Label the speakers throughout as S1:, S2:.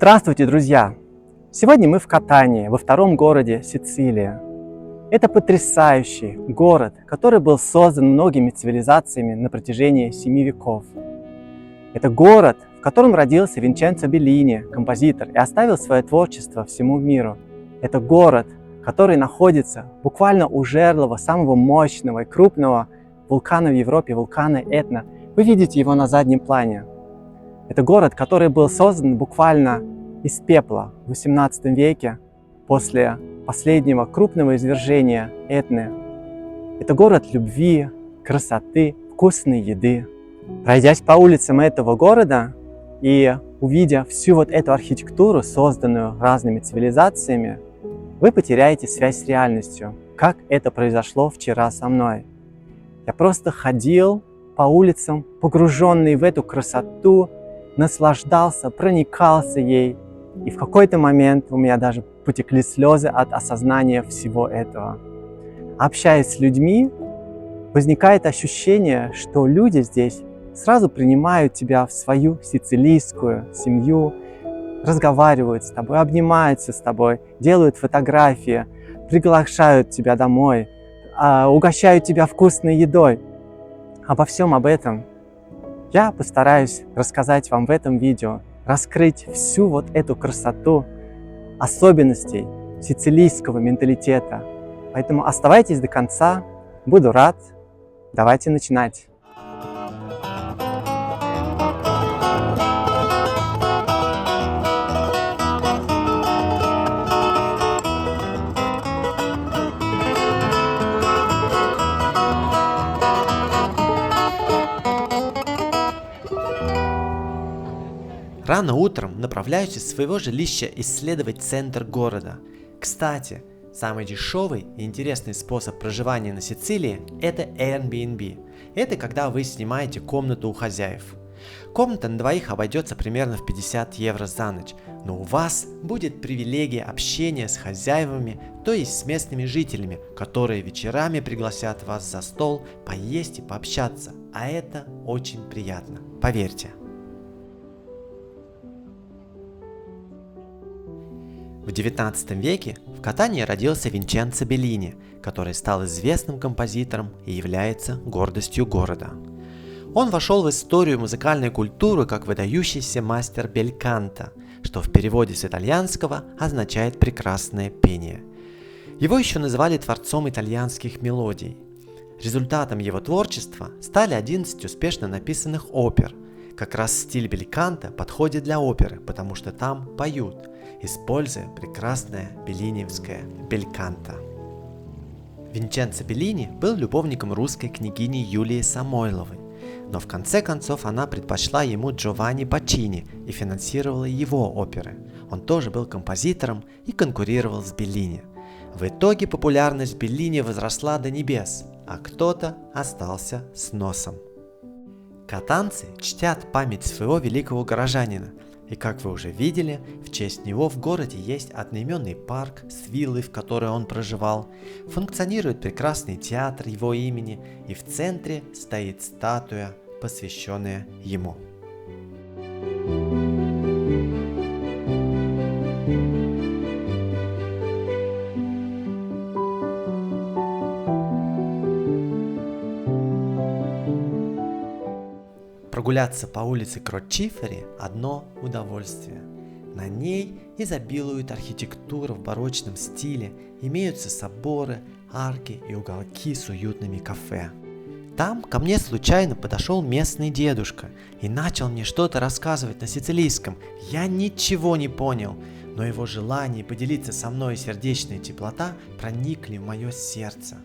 S1: Здравствуйте, друзья! Сегодня мы в Катании, во втором городе Сицилии. Это потрясающий город, который был создан многими цивилизациями на протяжении 7 веков. Это город, в котором родился Винченцо Беллини, композитор, и оставил свое творчество всему миру. Это город, который находится буквально у жерла самого мощного и крупного вулкана в Европе, вулкана Этна. Вы видите его на заднем плане. Это город, который был создан буквально из пепла в XVIII веке после последнего крупного извержения Этны. Это город любви, красоты, вкусной еды. Пройдясь по улицам этого города и увидя всю вот эту архитектуру, созданную разными цивилизациями, вы потеряете связь с реальностью, как это произошло вчера со мной. Я просто ходил по улицам, погруженный в эту красоту, наслаждался, проникался ей. И в какой-то момент у меня даже потекли слезы от осознания всего этого. Общаясь с людьми, возникает ощущение, что люди здесь сразу принимают тебя в свою сицилийскую семью, разговаривают с тобой, обнимаются с тобой, делают фотографии, приглашают тебя домой, угощают тебя вкусной едой. Обо всем об этом я постараюсь рассказать вам в этом видео, раскрыть всю вот эту красоту особенностей сицилийского менталитета. Поэтому оставайтесь до конца, буду рад. Давайте начинать.
S2: Рано утром направляюсь из своего жилища исследовать центр города. Кстати, самый дешевый и интересный способ проживания на Сицилии – это Airbnb. Это когда вы снимаете комнату у хозяев. Комната на двоих обойдется примерно в 50 евро за ночь, но у вас будет привилегия общения с хозяевами, то есть с местными жителями, которые вечерами пригласят вас за стол поесть и пообщаться, а это очень приятно, поверьте. В XIX веке в Катании родился Винченцо Беллини, который стал известным композитором и является гордостью города. Он вошел в историю музыкальной культуры как выдающийся мастер бельканто, что в переводе с итальянского означает «прекрасное пение». Его еще называли творцом итальянских мелодий. Результатом его творчества стали 11 успешно написанных опер. Как раз стиль бельканто подходит для оперы, потому что там поют, используя прекрасное беллиниевское бельканто. Винченцо Беллини был любовником русской княгини Юлии Самойловой, но в конце концов она предпочла ему Джованни Баччини и финансировала его оперы. Он тоже был композитором и конкурировал с Беллини. В итоге популярность Беллини возросла до небес, а кто-то остался с носом. Катанцы чтят память своего великого горожанина, и как вы уже видели, в честь него в городе есть одноименный парк с виллой, в которой он проживал, функционирует прекрасный театр его имени, и в центре стоит статуя, посвященная ему. Прогуляться по улице Crociferi – одно удовольствие. На ней изобилует архитектура в барочном стиле, имеются соборы, арки и уголки с уютными кафе. Там ко мне случайно подошел местный дедушка и начал мне что-то рассказывать на сицилийском. Я ничего не понял, но его желание поделиться со мной и сердечная теплота проникли в мое сердце.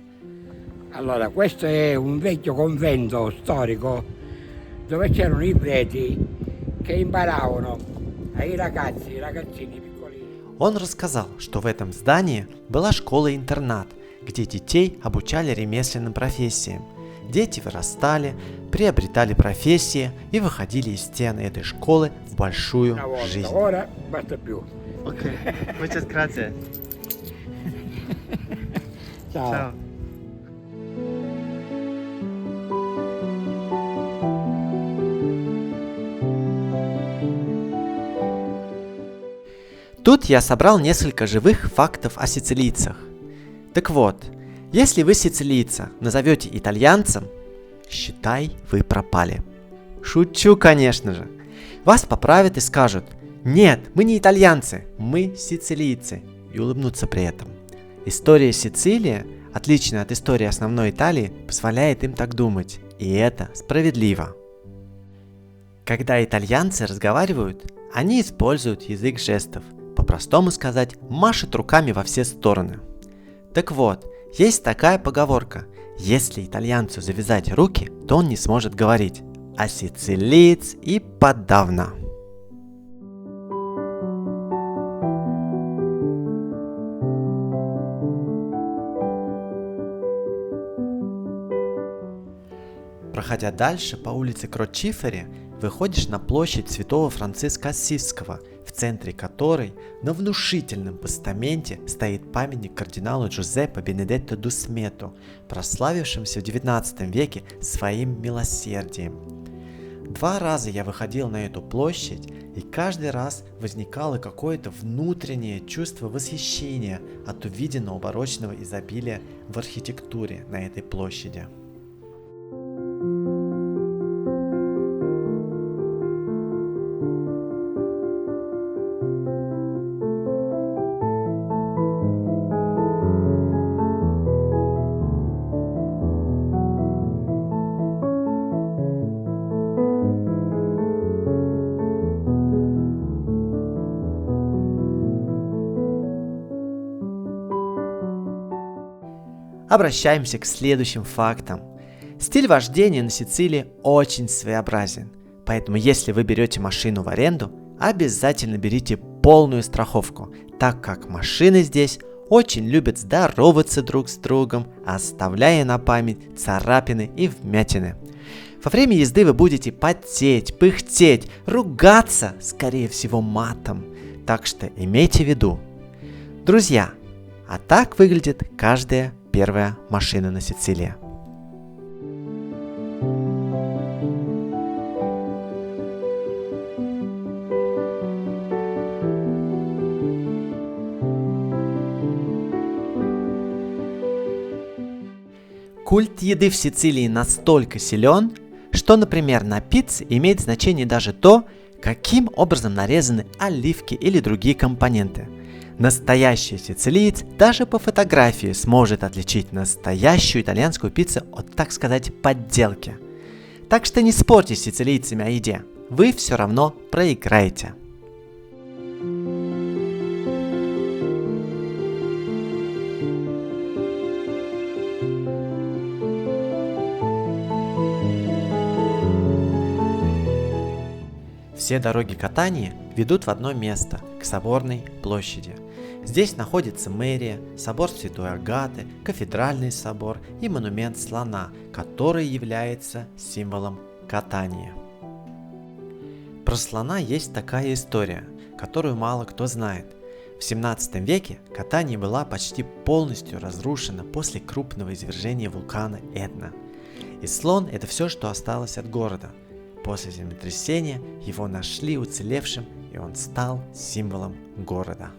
S3: Allora, questo è un vecchio convento storico dove c'erano i preti che imparavano ai ragazzini piccolini.
S2: Он рассказал, что в этом здании была школа-интернат, где детей обучали ремесленным профессиям. Дети вырастали, приобретали профессии и выходили из стен этой школы в большую жизнь.
S1: Окей, muchas gracias.
S3: Ciao.
S2: Тут я собрал несколько живых фактов о сицилийцах. Так вот, если вы сицилийца назовете итальянцем, считай, вы пропали. Шучу, конечно же. Вас поправят и скажут: нет, мы не итальянцы, мы сицилийцы, и улыбнутся при этом. История Сицилии, отличная от истории основной Италии, позволяет им так думать, и это справедливо. Когда итальянцы разговаривают, они используют язык жестов, по-простому сказать, машут руками во все стороны. Так вот, есть такая поговорка: если итальянцу завязать руки, то он не сможет говорить, а сицилиец и подавно. Проходя дальше по улице Крочифери, выходишь на площадь Святого Франциска Ассизского, в центре которой на внушительном постаменте стоит памятник кардиналу Джузеппе Бенедетто ду Смету, прославившемуся в XIX веке своим милосердием. 2 раза я выходил на эту площадь, и каждый раз возникало какое-то внутреннее чувство восхищения от увиденного барочного изобилия в архитектуре на этой площади. Обращаемся к следующим фактам. Стиль вождения на Сицилии очень своеобразен, поэтому если вы берете машину в аренду, обязательно берите полную страховку, так как машины здесь очень любят здороваться друг с другом, оставляя на память царапины и вмятины. Во время езды вы будете потеть, пыхтеть, ругаться, скорее всего, матом, так что имейте в виду. Друзья, а так выглядит каждая первая машина на Сицилии. Культ еды в Сицилии настолько силен, что, например, на пицце имеет значение даже то, каким образом нарезаны оливки или другие компоненты. Настоящий сицилиец даже по фотографии сможет отличить настоящую итальянскую пиццу от, так сказать, подделки. Так что не спорьте с сицилийцами о еде, вы все равно проиграете. Все дороги Катании ведут в одно место, к Соборной площади. Здесь находится мэрия, собор Святой Агаты, кафедральный собор и монумент слона, который является символом Катании. Про слона есть такая история, которую мало кто знает. В 17 веке Катания была почти полностью разрушена после крупного извержения вулкана Этна. И слон – это все, что осталось от города. После землетрясения его нашли уцелевшим, и он стал символом города.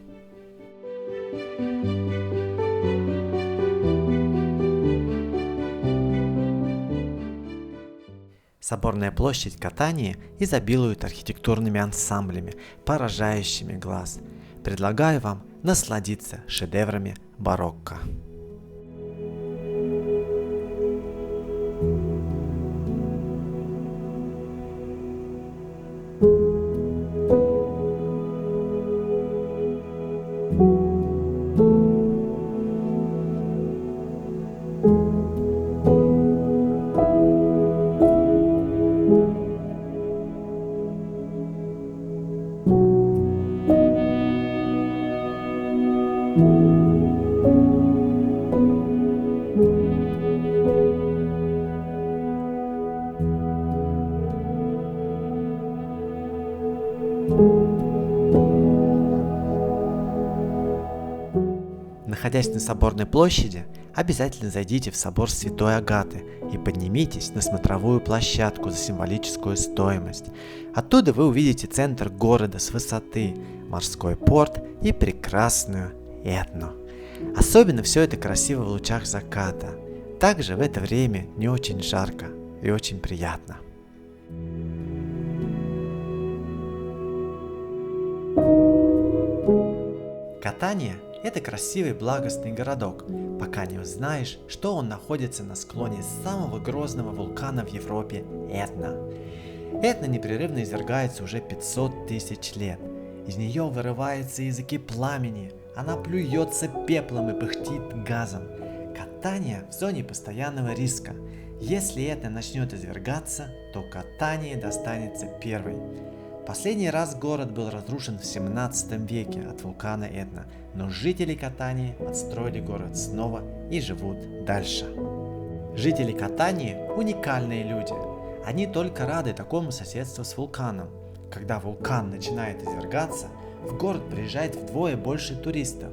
S2: Соборная площадь Катании изобилует архитектурными ансамблями, поражающими глаз. Предлагаю вам насладиться шедеврами барокко. Находясь на Соборной площади, обязательно зайдите в собор Святой Агаты и поднимитесь на смотровую площадку за символическую стоимость. Оттуда вы увидите центр города с высоты, морской порт и прекрасную Этну. Особенно все это красиво в лучах заката. Также в это время не очень жарко и очень приятно. Катания – это красивый благостный городок, пока не узнаешь, что он находится на склоне самого грозного вулкана в Европе – Этна. Этна непрерывно извергается уже 500 тысяч лет. Из нее вырываются языки пламени, она плюется пеплом и пыхтит газом. Катания в зоне постоянного риска. Если Этна начнет извергаться, то Катании достанется первой. Последний раз город был разрушен в 17 веке от вулкана Этна, но жители Катании отстроили город снова и живут дальше. Жители Катании – уникальные люди. Они только рады такому соседству с вулканом. Когда вулкан начинает извергаться, в город приезжает вдвое больше туристов.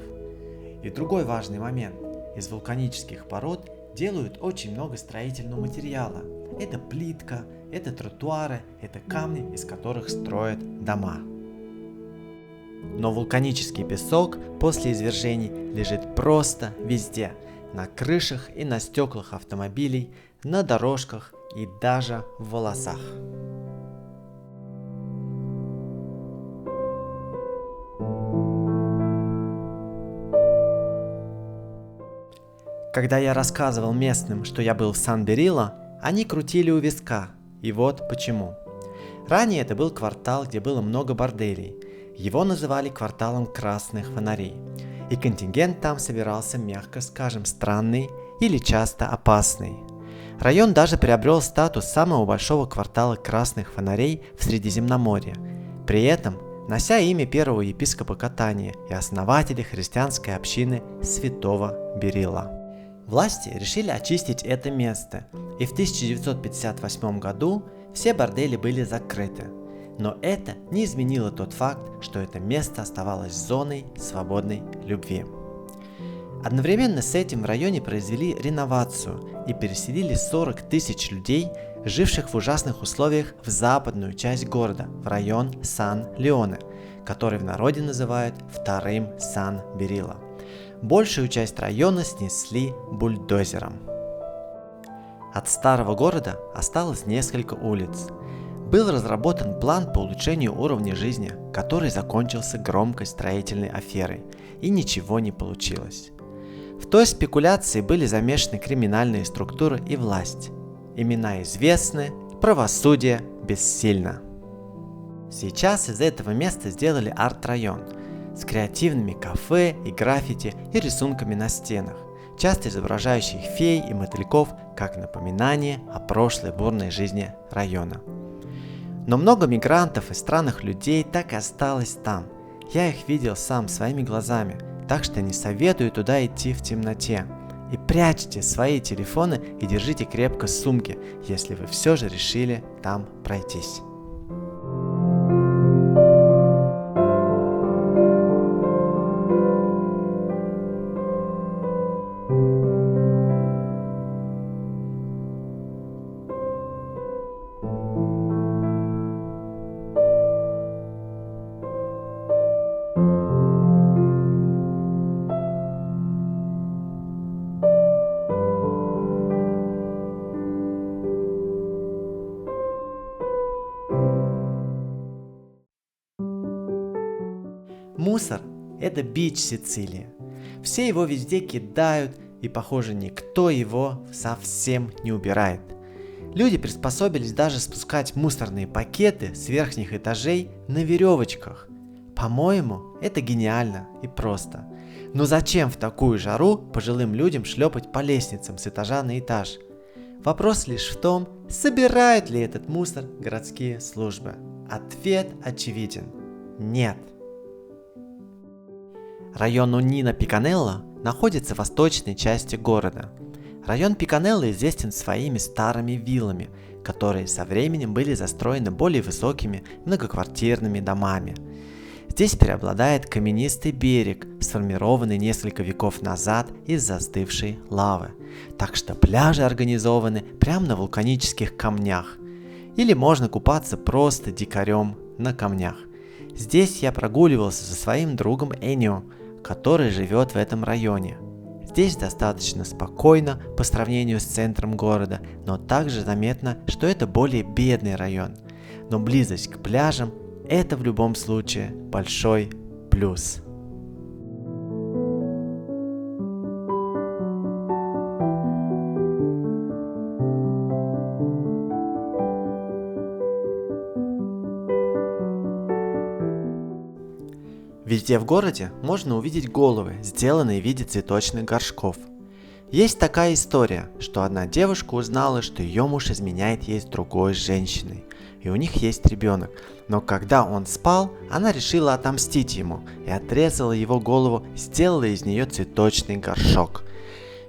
S2: И другой важный момент. Из вулканических пород делают очень много строительного материала. Это плитка, это тротуары, это камни, из которых строят дома. Но вулканический песок после извержений лежит просто везде. На крышах и на стеклах автомобилей, на дорожках и даже в волосах. Когда я рассказывал местным, что я был в Сан Берилло, они крутили у виска, и вот почему. Ранее это был квартал, где было много борделей. Его называли кварталом красных фонарей. И контингент там собирался, мягко скажем, странный или часто опасный. Район даже приобрел статус самого большого квартала красных фонарей в Средиземноморье. При этом нося имя первого епископа Катании и основателя христианской общины Святого Берилла. Власти решили очистить это место, и в 1958 году все бордели были закрыты. Но это не изменило тот факт, что это место оставалось зоной свободной любви. Одновременно с этим в районе произвели реновацию и переселили 40 тысяч людей, живших в ужасных условиях, в западную часть города, в район Сан-Леоне, который в народе называют вторым Сан Берилло. Большую часть района снесли бульдозером. От старого города осталось несколько улиц. Был разработан план по улучшению уровня жизни, который закончился громкой строительной аферой, и ничего не получилось. В той спекуляции были замешаны криминальные структуры и власть. Имена известны, правосудие бессильно. Сейчас из этого места сделали арт-район с креативными кафе и граффити и рисунками на стенах, часто изображающих фей и мотыльков как напоминание о прошлой бурной жизни района. Но много мигрантов и странных людей так и осталось там. Я их видел сам своими глазами, так что не советую туда идти в темноте. И прячьте свои телефоны и держите крепко сумки, если вы все же решили там пройтись. Мусор – это бич Сицилии. Все его везде кидают, и, похоже, никто его совсем не убирает. Люди приспособились даже спускать мусорные пакеты с верхних этажей на веревочках. По-моему, это гениально и просто. Но зачем в такую жару пожилым людям шлепать по лестницам с этажа на этаж? Вопрос лишь в том, собирают ли этот мусор городские службы. Ответ очевиден – нет. Район Онина-Пиканелло находится в восточной части города. Район Пиканелло известен своими старыми виллами, которые со временем были застроены более высокими многоквартирными домами. Здесь преобладает каменистый берег, сформированный несколько веков назад из застывшей лавы, так что пляжи организованы прямо на вулканических камнях. Или можно купаться просто дикарем на камнях. Здесь я прогуливался со своим другом Энио, который живет в этом районе. Здесь достаточно спокойно по сравнению с центром города, но также заметно, что это более бедный район. Но близость к пляжам – это в любом случае большой плюс. Везде в городе можно увидеть головы, сделанные в виде цветочных горшков. Есть такая история, что одна девушка узнала, что ее муж изменяет ей с другой женщиной, и у них есть ребенок. Но когда он спал, она решила отомстить ему и отрезала его голову, сделала из нее цветочный горшок.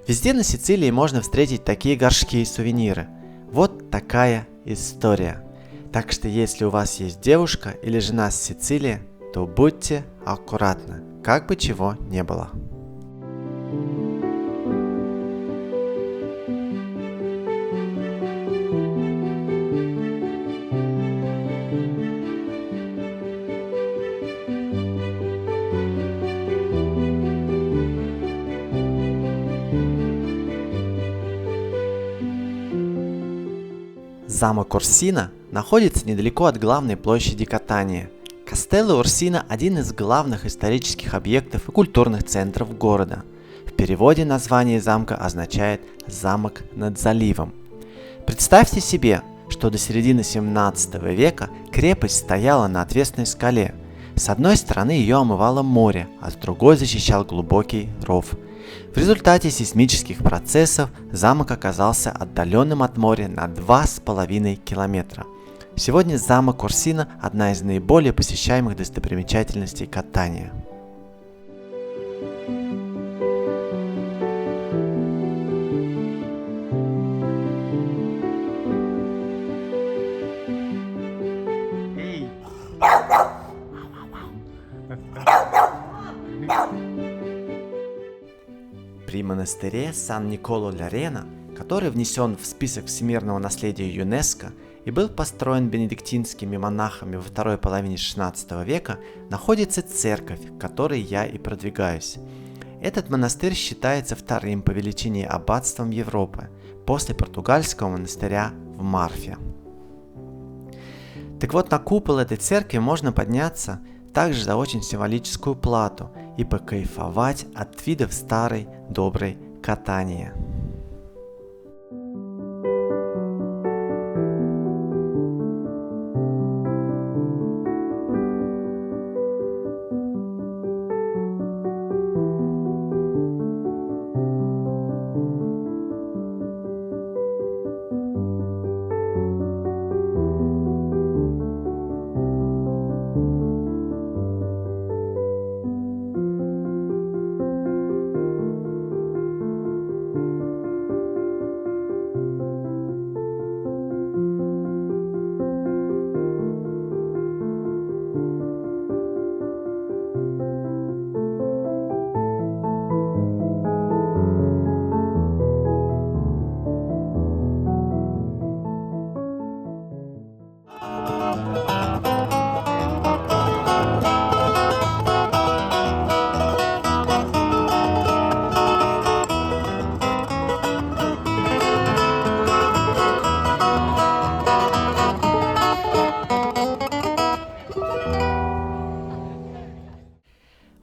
S2: Везде на Сицилии можно встретить такие горшки и сувениры. Вот такая история. Так что если у вас есть девушка или жена с Сицилии, то будьте аккуратны, как бы чего не было. Замок-Урсино находится недалеко от главной площади Катании. Кастелло-Урсино – один из главных исторических объектов и культурных центров города. В переводе название замка означает «замок над заливом». Представьте себе, что до середины 17 века крепость стояла на отвесной скале. С одной стороны ее омывало море, а с другой защищал глубокий ров. В результате сейсмических процессов замок оказался отдаленным от моря на 2,5 километра. Сегодня замок Урсино – одна из наиболее посещаемых достопримечательностей Катании. При монастыре Сан-Николо-ля-Рена, который внесен в список всемирного наследия ЮНЕСКО и был построен бенедиктинскими монахами во второй половине XVI века, находится церковь, к которой я и продвигаюсь. Этот монастырь считается вторым по величине аббатством Европы, после португальского монастыря в Марфе. Так вот, на купол этой церкви можно подняться также за очень символическую плату и покайфовать от видов старой доброй Катании.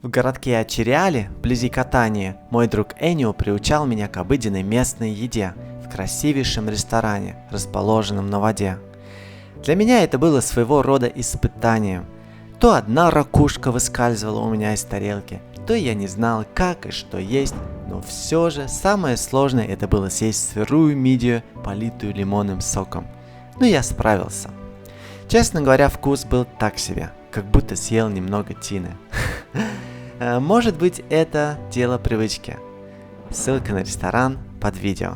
S2: В городке Ачериале, вблизи Катании, мой друг Энио приучал меня к обыденной местной еде в красивейшем ресторане, расположенном на воде. Для меня это было своего рода испытанием. То одна ракушка выскальзывала у меня из тарелки, то я не знал, как и что есть, но все же самое сложное это было съесть сырую мидию, политую лимонным соком. Но я справился. Честно говоря, вкус был так себе, как будто съел немного тины. Может быть, это дело привычки. Ссылка на ресторан под видео.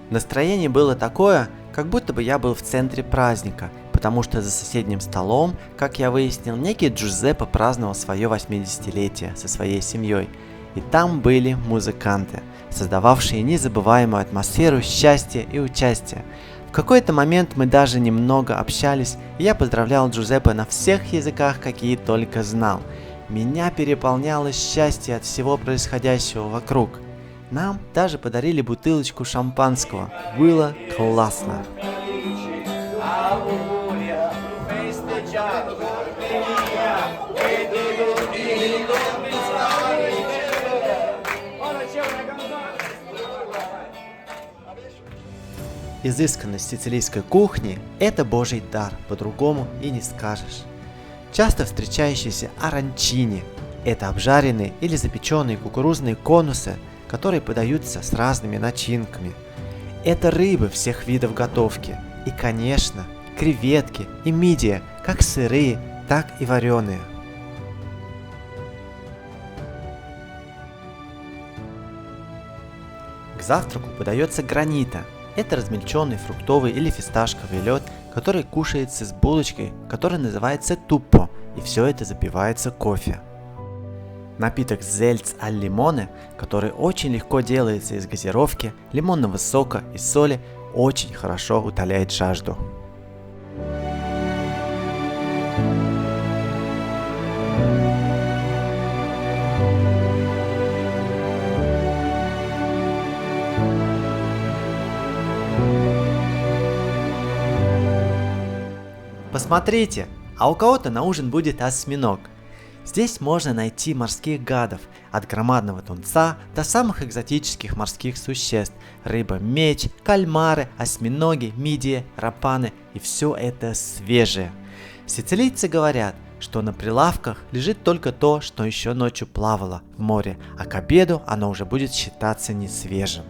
S2: Настроение было такое, как будто бы я был в центре праздника, потому что за соседним столом, как я выяснил, некий Джузеппе праздновал свое 80-летие со своей семьей. И там были музыканты, создававшие незабываемую атмосферу счастья и участия. В какой-то момент мы даже немного общались, и я поздравлял Джузеппе на всех языках, какие только знал. Меня переполняло счастье от всего происходящего вокруг. Нам даже подарили бутылочку шампанского. Было классно. Изысканность сицилийской кухни – это божий дар, по-другому и не скажешь. Часто встречающиеся оранчини – это обжаренные или запеченные кукурузные конусы, которые подаются с разными начинками. Это рыбы всех видов готовки и, конечно, креветки и мидии, как сырые, так и вареные. К завтраку подается гранита. Это размельченный фруктовый или фисташковый лед, который кушается с булочкой, которая называется туппо, и все это запивается кофе. Напиток зельц аль лимоне, который очень легко делается из газировки, лимонного сока и соли, очень хорошо утоляет жажду. Посмотрите, а у кого-то на ужин будет осьминог. Здесь можно найти морских гадов, от громадного тунца до самых экзотических морских существ: рыба-меч, кальмары, осьминоги, мидии, рапаны, и все это свежее. Сицилийцы говорят, что на прилавках лежит только то, что еще ночью плавало в море, а к обеду оно уже будет считаться несвежим.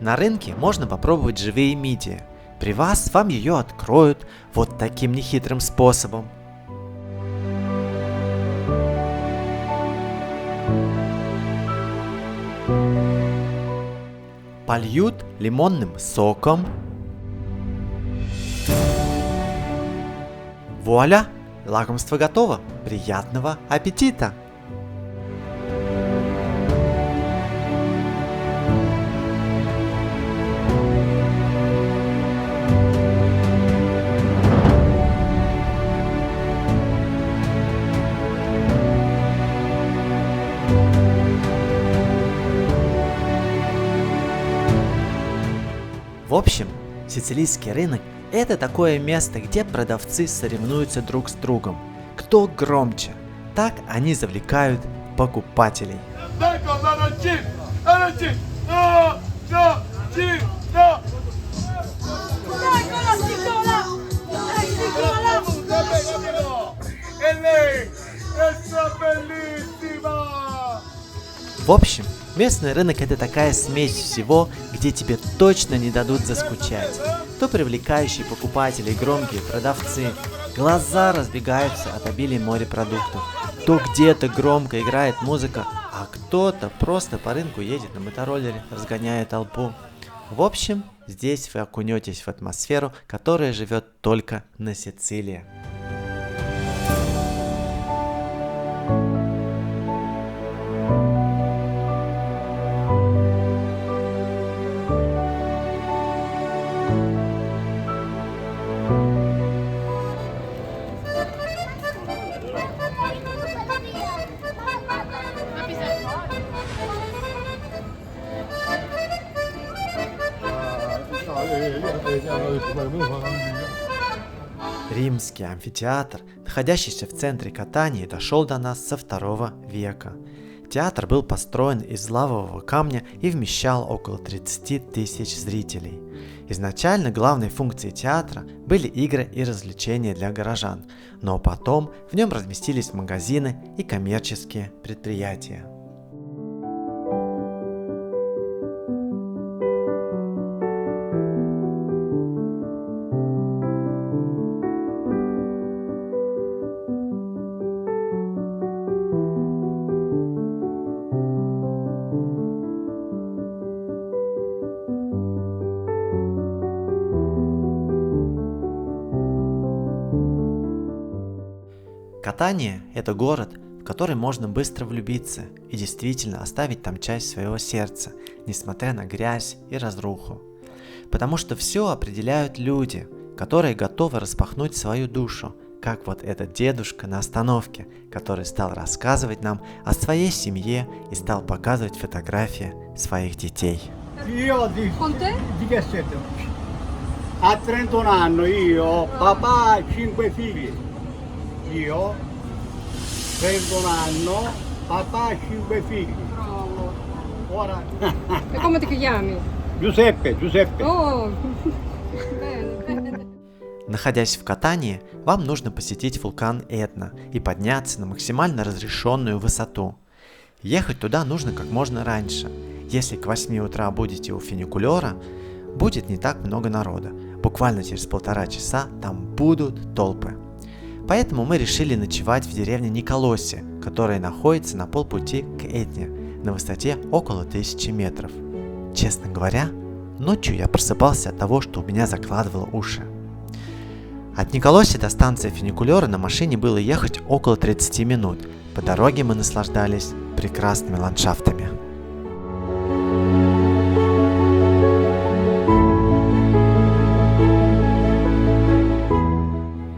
S2: На рынке можно попробовать живые мидии. При вас вам ее откроют вот таким нехитрым способом. Польют лимонным соком. Вуаля! Лакомство готово! Приятного аппетита! В общем, сицилийский рынок – это такое место, где продавцы соревнуются друг с другом. Кто громче, так они завлекают покупателей. В общем, местный рынок – это такая смесь всего, где тебе точно не дадут заскучать. То привлекающие покупателей громкие продавцы, глаза разбегаются от обилия морепродуктов, то где-то громко играет музыка, а кто-то просто по рынку едет на мотороллере, разгоняя толпу. В общем, здесь вы окунетесь в атмосферу, которая живет только на Сицилии. Римский амфитеатр, находящийся в центре Катании, дошел до нас со II века. Театр был построен из лавового камня и вмещал около 30 тысяч зрителей. Изначально главной функцией театра были игры и развлечения для горожан, но потом в нем разместились магазины и коммерческие предприятия. Катания – это город, в который можно быстро влюбиться и действительно оставить там часть своего сердца, несмотря на грязь и разруху. Потому что все определяют люди, которые готовы распахнуть свою душу, как вот этот дедушка на остановке, который стал рассказывать нам о своей семье и стал показывать фотографии своих детей.
S4: Io di 17 a 31 anni io papà 5 figli io 31 anni papà 5 figli ora
S5: E come ti chiami?
S4: Giuseppe
S5: Oh, bene.
S2: Находясь в Катании, вам нужно посетить вулкан Этна и подняться на максимально разрешенную высоту. Ехать туда нужно как можно раньше. Если к 8 утра будете у фуникулера, будет не так много народа. Буквально через 1,5 часа там будут толпы. Поэтому мы решили ночевать в деревне Николосе, которая находится на полпути к Этне, на высоте около 1000 метров. Честно говоря, ночью я просыпался от того, что у меня закладывало уши. От Николоси до станции фуникулера на машине было ехать около 30 минут. По дороге мы наслаждались прекрасными ландшафтами.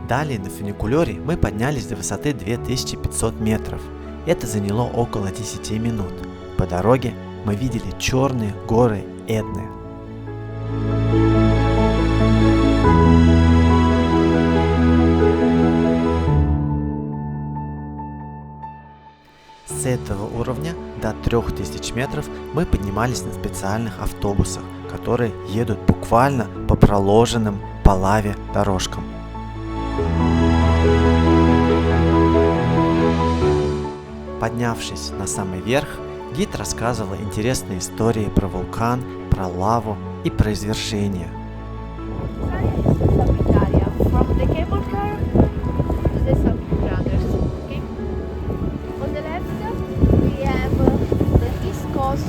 S2: Далее на фуникулере мы поднялись до высоты 2500 метров. Это заняло около 10 минут. По дороге мы видели черные горы Этны. С этого уровня до 3000 метров мы поднимались на специальных автобусах, которые едут буквально по проложенным по лаве дорожкам. Поднявшись на самый верх, гид рассказывал интересные истории про вулкан, про лаву и про извержения.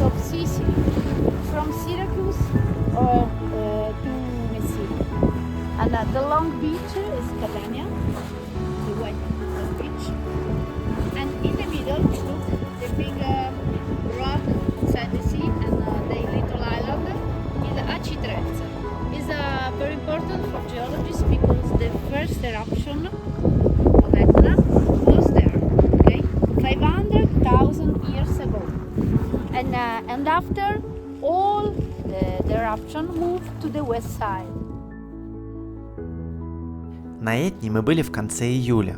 S6: Of Sicily, from Syracuse or to Messina. And the long beach is Catania, the white beach. And in the middle, look, the big rock inside the sea and the little island is Anfiteatro. It's very important for geologists because the first eruption of Etna was there, okay, 500,000 years ago. And after all the eruption moved to the west side.
S2: На Этне мы были в конце июля,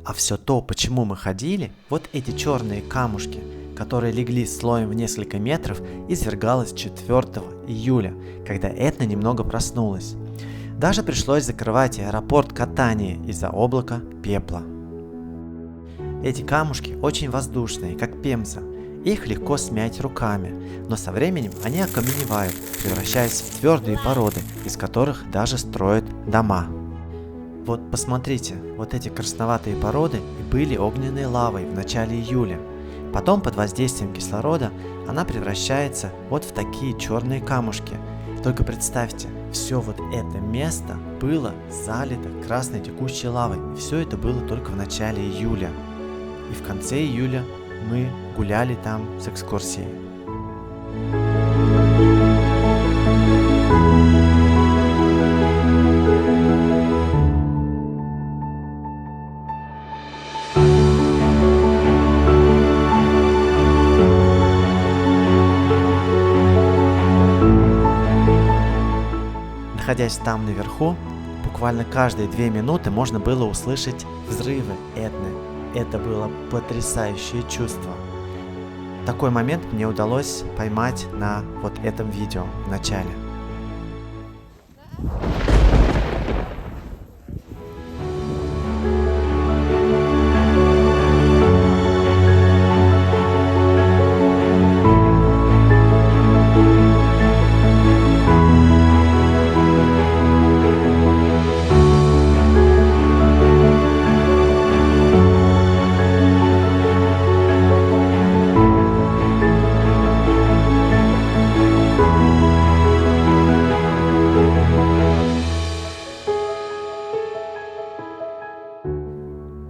S2: а все то, почему мы ходили, вот эти черные камушки, которые легли слоем в несколько метров, извергалось 4 июля, когда Этна немного проснулась. Даже пришлось закрывать аэропорт Катании из-за облака пепла. Эти камушки очень воздушные, как пемза. Их легко смять руками, но со временем они окаменевают, превращаясь в твердые породы, из которых даже строят дома. Вот посмотрите, вот эти красноватые породы и были огненной лавой в начале июля. Потом под воздействием кислорода она превращается вот в такие черные камушки. Только представьте, все вот это место было залито красной текущей лавой. И все это было только в начале июля. И в конце июля мы гуляли там с экскурсией. Находясь там наверху, буквально каждые 2 минуты можно было услышать взрывы Этны. Это было потрясающее чувство. Такой момент мне удалось поймать на вот этом видео в начале.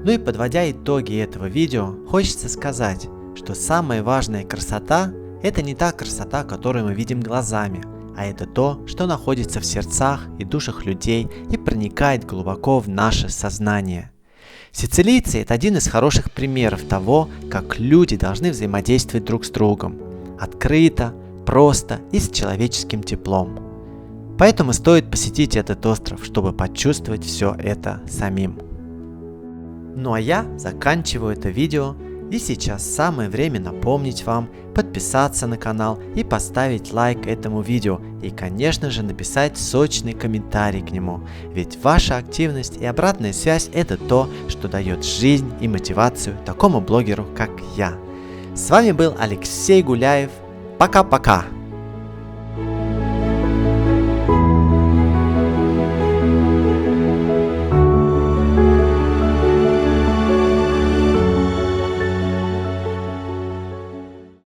S2: Ну и подводя итоги этого видео, хочется сказать, что самая важная красота – это не та красота, которую мы видим глазами, а это то, что находится в сердцах и душах людей и проникает глубоко в наше сознание. Сицилийцы – это один из хороших примеров того, как люди должны взаимодействовать друг с другом. Открыто, просто и с человеческим теплом. Поэтому стоит посетить этот остров, чтобы почувствовать все это самим. Ну а я заканчиваю это видео, и сейчас самое время напомнить вам подписаться на канал и поставить лайк этому видео, и конечно же написать сочный комментарий к нему, ведь ваша активность и обратная связь – это то, что дает жизнь и мотивацию такому блогеру, как я. С вами был Алексей Гуляев. Пока-пока!